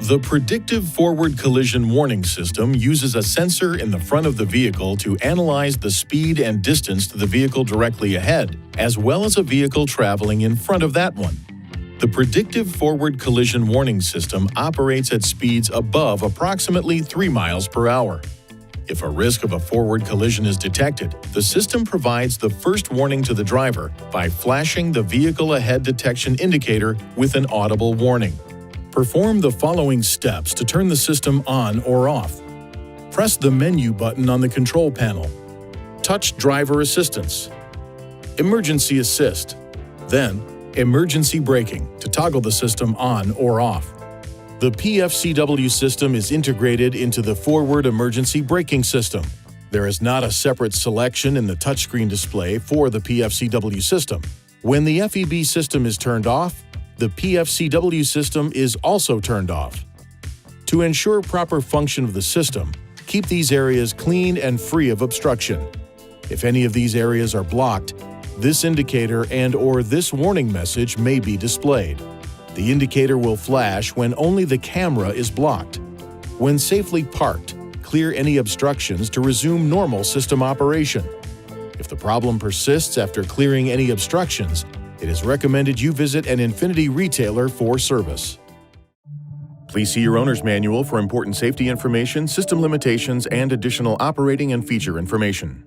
The Predictive Forward Collision Warning System uses a sensor in the front of the vehicle to analyze the speed and distance to the vehicle directly ahead, as well as a vehicle traveling in front of that one. The Predictive Forward Collision Warning System operates at speeds above approximately 3 miles per hour. If a risk of a forward collision is detected, the system provides the first warning to the driver by flashing the vehicle ahead detection indicator with an audible warning. Perform the following steps to turn the system on or off. Press the menu button on the control panel. Touch Driver Assistance. Emergency Assist. Then, Emergency Braking to toggle the system on or off. The PFCW system is integrated into the Forward Emergency Braking System. There is not a separate selection in the touchscreen display for the PFCW system. When the FEB system is turned off, the PFCW system is also turned off. To ensure proper function of the system, keep these areas clean and free of obstruction. If any of these areas are blocked, this indicator and/or this warning message may be displayed. The indicator will flash when only the camera is blocked. When safely parked, clear any obstructions to resume normal system operation. If the problem persists after clearing any obstructions, it is recommended you visit an INFINITI retailer for service. Please see your owner's manual for important safety information, system limitations, and additional operating and feature information.